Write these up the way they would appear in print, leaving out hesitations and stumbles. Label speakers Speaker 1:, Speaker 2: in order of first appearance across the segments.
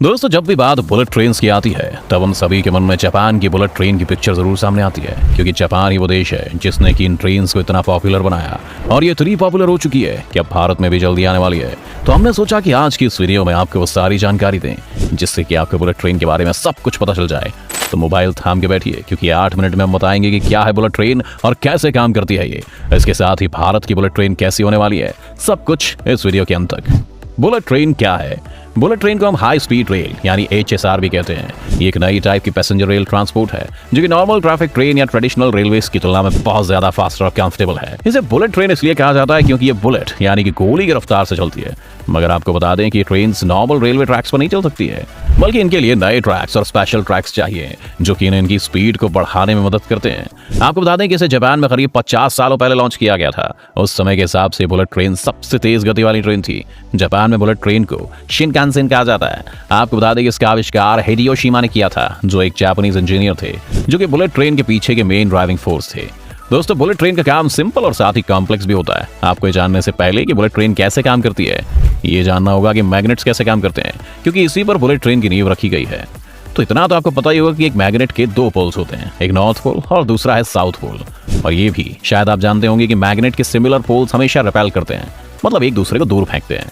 Speaker 1: दोस्तों, जब भी बात बुलेट ट्रेन की आती है तब हम सभी के मन में जापान की बुलेट ट्रेन की पिक्चर जरूर सामने आती है, क्योंकि जापान ही वो देश है जिसने कि इन ट्रेन को इतना पॉपुलर बनाया और ये इतनी पॉपुलर हो चुकी है कि अब भारत में भी जल्दी आने वाली है। तो हमने सोचा कि आज की इस वीडियो में आपको वो सारी जानकारी दें जिससे कि आपको बुलेट ट्रेन के बारे में सब कुछ पता चल जाए। तो मोबाइल थाम के बैठिए, क्योंकि 8 मिनट में हम बताएंगे कि क्या है बुलेट ट्रेन और कैसे काम करती है ये। इसके साथ ही भारत की बुलेट ट्रेन कैसी होने वाली है, सब कुछ इस वीडियो के अंत तक। बुलेट ट्रेन क्या है? बुलेट ट्रेन को हम हाई स्पीड रेल यानी HSR भी कहते हैं। ये एक नई टाइप की पैसेंजर रेल ट्रांसपोर्ट है जो कि नॉर्मल ट्रैफिक ट्रेन या ट्रेडिशनल रेलवे की तुलना में बहुत ज्यादा फास्ट और कंफर्टेबल है। इसे बुलेट ट्रेन इसलिए कहा जाता है क्योंकि ये बुलेट यानी कि गोली की रफ्तार से चलती है। मगर आपको बता दें कि ट्रेन नॉर्मल रेलवे ट्रैक्स पर नहीं चल सकती है, बल्कि इनके लिए नए ट्रैक्स और स्पेशल ट्रैक्स चाहिए जो कि इनकी स्पीड को बढ़ाने में मदद करते हैं। आपको बता दें कि इसे जापान में करीब 50 सालों पहले लॉन्च किया गया था। उस समय के हिसाब से बुलेट ट्रेन सबसे तेज गति वाली ट्रेन थी। जापान में बुलेट ट्रेन को शिनकानसेन कहा जाता है। आपको बता दें कि इसका आविष्कार हिडेयोशिमा ने किया था, जो एक जापानीज इंजीनियर थे जो कि बुलेट ट्रेन के पीछे के मेन ड्राइविंग फोर्स थे। दोस्तों, बुलेट ट्रेन का काम सिंपल और साथ ही कॉम्प्लेक्स भी होता है। आपको ये जानने से पहले कि बुलेट ट्रेन कैसे काम करती है, ये जानना होगा कि मैग्नेट्स कैसे काम करते हैं, क्योंकि इसी पर बुलेट ट्रेन की नींव रखी गई है। तो इतना तो आपको पता ही होगा कि एक मैग्नेट के 2 पोल्स होते हैं, एक नॉर्थ पोल और दूसरा है साउथ पोल। और ये भी शायद आप जानते होंगे कि मैग्नेट के सिमिलर पोल्स हमेशा रिपेल करते हैं, मतलब एक दूसरे को दूर फेंकते हैं।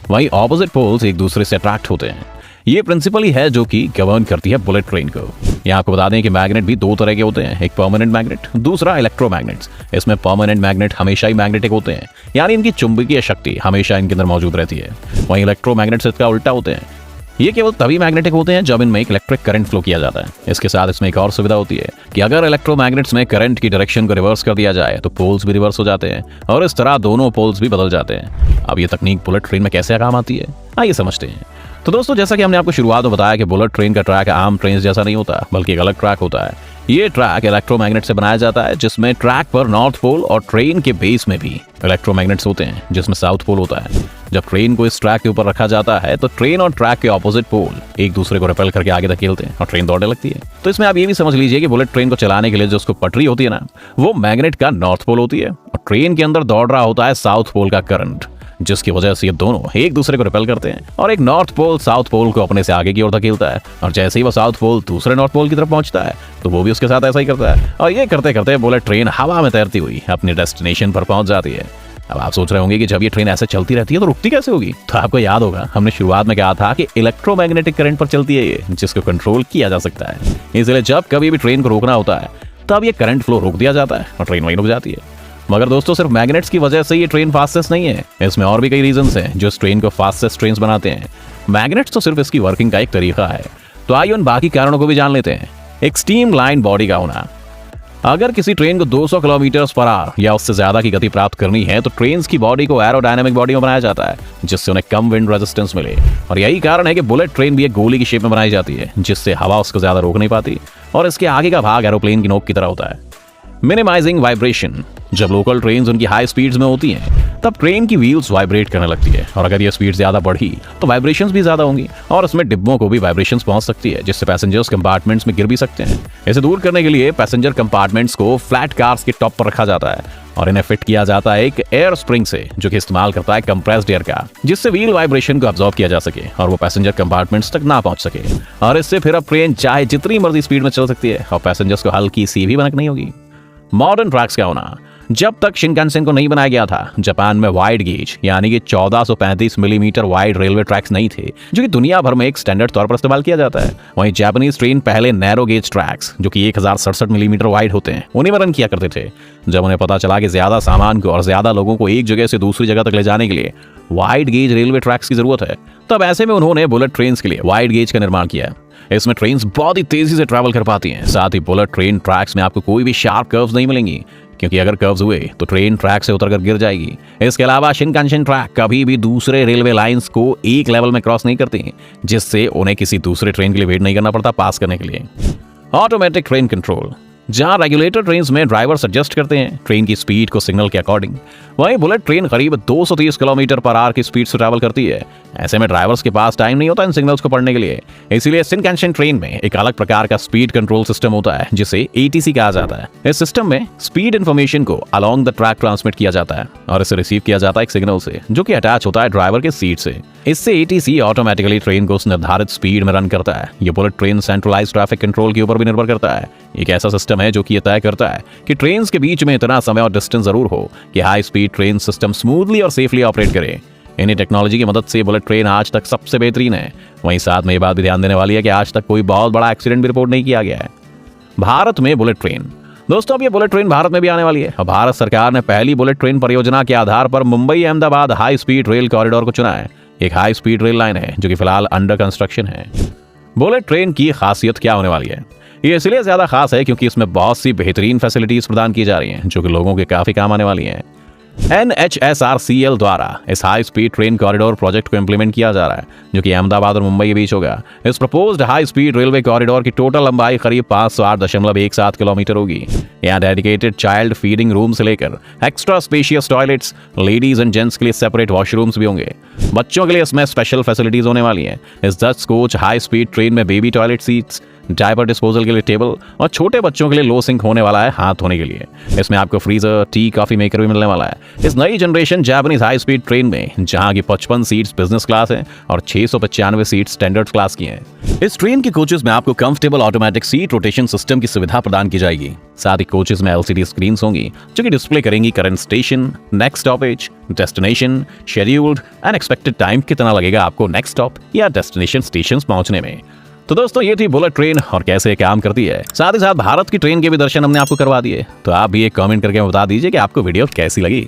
Speaker 1: वहीं ऑपोजिट पोल्स एक दूसरे से अट्रैक्ट होते हैं। ये प्रिंसिपल ही है जो कि गवर्न करती है बुलेट ट्रेन को। यहाँ आपको बता दें कि मैग्नेट भी 2 तरह के होते हैं, एक परमानेंट मैग्नेट, दूसरा इलेक्ट्रोमैग्नेट्स। इसमें परमानेंट मैग्नेट हमेशा ही मैग्नेटिक होते हैं, यानी इनकी चुंबकीय शक्ति हमेशा इनके अंदर मौजूद रहती है। वहीं इलेक्ट्रोमैग्नेट्स इसका उल्टा होते हैं। ये केवल तभी मैग्नेटिक होते हैं जब इनमें एक इलेक्ट्रिक करंट फ्लो किया जाता है। इसके साथ इसमें एक और सुविधा होती है कि अगर इलेक्ट्रोमैग्नेट्स में करंट की डायरेक्शन को रिवर्स कर दिया जाए तो पोल्स भी रिवर्स हो जाते हैं और इस तरह दोनों पोल्स भी बदल जाते हैं। अब ये तकनीक बुलेट ट्रेन में कैसे काम आती है, आइए समझते हैं। तो दोस्तों, जैसा कि हमने आपको शुरुआत में बताया कि बुलेट ट्रेन का ट्रैक आम ट्रेन जैसा नहीं होता, बल्कि एक अलग ट्रैक होता है। ये ट्रैक इलेक्ट्रोमैग्नेट से बनाया जाता है, जिसमें ट्रैक पर नॉर्थ पोल और ट्रेन के बेस में भी इलेक्ट्रोमैग्नेट्स होते हैं, जिसमें साउथ पोल होता है। जब ट्रेन को इस ट्रैक के ऊपर रखा जाता है तो ट्रेन और ट्रैक के ऑपोजिट पोल एक दूसरे को रिपेल करके आगे धकेलते हैं और ट्रेन दौड़ने लगती है। तो इसमें आप ये भी समझ लीजिए कि बुलेट ट्रेन को चलाने के लिए जो उसको पटरी होती है ना, वो मैग्नेट का नॉर्थ पोल होती है और ट्रेन के अंदर दौड़ रहा होता है साउथ पोल का करंट, जिसकी वजह से ये दोनों एक दूसरे को रिपेल करते हैं और एक नॉर्थ पोल साउथ पोल को अपने से आगे की ओर धकेलता है। और जैसे ही वो साउथ पोल दूसरे नॉर्थ पोल की तरफ पहुंचता है तो वो भी उसके साथ ऐसा ही करता है। और ये करते करते बुलेट ट्रेन हवा में तैरती हुई अपने डेस्टिनेशन पर पहुंच जाती है। अब आप सोच रहे होंगे कि जब ये ट्रेन ऐसे चलती रहती है तो रुकती कैसे होगी? तो आपको याद होगा हमने शुरुआत में कहा था कि इलेक्ट्रोमैग्नेटिक करंट पर चलती है ये, जिसको कंट्रोल किया जा सकता है। इसलिए जब कभी भी ट्रेन को रोकना होता है तब ये करंट फ्लो रोक दिया जाता है और ट्रेन वहीं रुक जाती है। मगर दोस्तों, सिर्फ मैग्नेट्स की वजह से ये ट्रेन फास्टेस्ट नहीं है। इसमें और भी कई रीजंस हैं जो इस ट्रेन को फास्टेस्ट ट्रेन बनाते हैं। मैग्नेट्स तो सिर्फ इसकी वर्किंग का एक तरीका है। तो आइए उन बाकी कारणों को भी जान लेते हैं। एक स्टीम लाइन बॉडी का होना। अगर किसी ट्रेन को 200 किलोमीटर पर आवर या उससे ज्यादा की गति प्राप्त करनी है तो ट्रेन की बॉडी को एरोडायनामिक बॉडी में बनाया जाता है, जिससे उन्हें कम विंड रेजिस्टेंस मिले। और यही कारण है कि बुलेट ट्रेन भी एक गोली की शेप में बनाई जाती है, जिससे हवा उसको ज्यादा रोक नहीं पाती और इसके आगे का भाग एरोप्लेन की नोक की तरह होता है। Minimising vibration. जब लोकल ट्रेन उनकी हाई स्पीड्स में होती हैं तब ट्रेन की व्हील्स वाइब्रेट करने लगती है, और अगर ये स्पीड ज्यादा बढ़ी तो वाइब्रेशंस भी ज्यादा होंगी और इसमें डिब्बों को भी वाइब्रेशंस पहुंच सकती है, जिससे पैसेंजर्स कंपार्टमेंट्स में गिर भी सकते हैं। इसे दूर करने के लिए पैसेंजर कंपार्टमेंट्स को फ्लैट कार्स के टॉप पर रखा जाता है और इन्हें फिट किया जाता है एक एयर स्प्रिंग से, जो कि इस्तेमाल करता है कंप्रेस्ड एयर का, जिससे व्हील वाइब्रेशन को अब्सॉर्ब किया जा सके और वो पैसेंजर कंपार्टमेंट्स तक ना पहुंच सके। और इससे फिर अब ट्रेन चाहे जितनी मर्जी स्पीड में चल सकती है और पैसेंजर्स को हल्की सी भी भनक नहीं होगी। मॉडर्न ट्रैक्स का होना। जब तक शिनकानसेन को नहीं बनाया गया था, जापान में वाइड गेज यानी कि 1435 मिलीमीटर वाइड रेलवे ट्रैक्स नहीं थे, जो कि दुनिया भर में एक स्टैंडर्ड तौर पर इस्तेमाल किया जाता है। वहीं जापानीज ट्रेन पहले नैरो गेज ट्रैक्स, जो कि 1067 मिलीमीटर वाइड होते हैं, उन्हीं में रन किया करते थे। जब उन्हें पता चला कि ज्यादा सामान को और ज्यादा लोगों को एक जगह से दूसरी जगह तक ले जाने के लिए वाइड गेज रेलवे ट्रैक्स की जरूरत है, तब ऐसे में उन्होंने बुलेट ट्रेन के लिए वाइड गेज का निर्माण किया। इसमें ट्रेन बहुत ही तेजी से ट्रैवल कर पाती हैं। साथ ही बुलेट ट्रेन ट्रैक्स में आपको कोई भी शार्प कर्व्स नहीं मिलेंगी, क्योंकि अगर कर्व्स हुए तो ट्रेन ट्रैक से उतरकर गिर जाएगी। इसके अलावा शिनकानसेन ट्रैक कभी भी दूसरे रेलवे लाइंस को एक लेवल में क्रॉस नहीं करती, जिससे उन्हें किसी दूसरे ट्रेन के लिए वेट नहीं करना पड़ता पास करने के लिए। Automatic train control. जहां रेगुलेटर ट्रेन में ड्राइवर्स एडजस्ट करते हैं ट्रेन की स्पीड को सिग्नल के अकॉर्डिंग, वहीं बुलेट ट्रेन करीब 230 किलोमीटर पर आवर की स्पीड से ट्रैवल करती है। ऐसे में ड्राइवर्स के पास टाइम नहीं होता इन सिग्नल्स को पढ़ने के लिए। इसीलिए शिनकानसेन ट्रेन में एक अलग प्रकार का स्पीड कंट्रोल सिस्टम होता है जिसे ATC कहा जाता है। इस सिस्टम में स्पीड इंफॉर्मेशन को अलोंग द ट्रैक ट्रांसमिट किया जाता है और इसे रिसीव किया जाता है एक सिग्नल से जो कि अटैच होता है ड्राइवर के सीट से। इससे ATC ऑटोमेटिकली ट्रेन को उस निर्धारित स्पीड में रन करता है। ये bullet train centralised traffic control के ऊपर भी निर्भर करता है। एक ऐसा सिस्टम है जो कि ये तय करता है कि ट्रेन के बीच में इतना समय और डिस्टेंस जरूर हो कि high speed train system smoothly और सेफली ऑपरेट करे। इन्हीं टेक्नोलॉजी की मदद से बुलेट ट्रेन आज तक सबसे बेहतरीन है। वहीं साथ में ये बात भी ध्यान देने वाली है कि आज तक कोई बहुत बड़ा एक्सीडेंट भी रिपोर्ट नहीं किया गया है। भारत में बुलेट ट्रेन, दोस्तों अब ये बुलेट ट्रेन भारत में भी आने वाली है और भारत सरकार ने पहली बुलेट ट्रेन परियोजना के आधार पर Mumbai Ahmedabad high speed rail corridor को चुना है। एक हाई स्पीड रेल लाइन है जो कि फिलहाल अंडर कंस्ट्रक्शन है। बुलेट ट्रेन की खासियत क्या होने वाली है? ये इसलिए ज्यादा खास है क्योंकि इसमें बहुत सी बेहतरीन फैसिलिटीज प्रदान की जा रही हैं जो कि लोगों के काफी काम आने वाली हैं। NHSRCL द्वारा इस high speed train corridor project को इंप्लीमेंट किया जा रहा है जो कि अहमदाबाद और मुंबई के बीच होगा। इस proposed high speed railway corridor की टोटल लंबाई करीब 508.17 किलोमीटर होगी। यहाँ डेडिकेटेड चाइल्ड फीडिंग रूम से लेकर extra spacious toilets, ladies and gents के लिए सेपरेट वॉशरूम्स भी होंगे। बच्चों के लिए इसमें स्पेशल फैसिलिटीज होने वाली हैं। इस 10 कोच हाई स्पीड ट्रेन में baby toilet seats, diaper disposal के लिए टेबल और छोटे बच्चों के लिए लो सिंक होने वाला है हाथ धोने के लिए। इसमें आपको फ्रीजर, टी, कॉफी मेकर भी मिलने वाला है। इस नई generation Japanese high speed train में जहां की 55 सीट्स बिजनेस क्लास है और 695 सीट्स स्टैंडर्ड क्लास की हैं। इस ट्रेन के कोचेस में आपको comfortable automatic seat rotation system की सुविधा प्रदान की जाएगी। साथ ही कोचेस में LCD स्क्रीन होंगी जो कि डिस्प्ले करेंगी current station, next stoppage, destination, scheduled and expected time कितना लगेगा आपको नेक्स्ट स्टॉप या डेस्टिनेशन स्टेशन पहुंचने में। तो दोस्तों ये थी बुलेट ट्रेन और कैसे काम करती है। साथ ही साथ भारत की ट्रेन के भी दर्शन हमने आपको करवा दिए। तो आप भी एक कमेंट करके बता दीजिए कि आपको वीडियो कैसी लगी।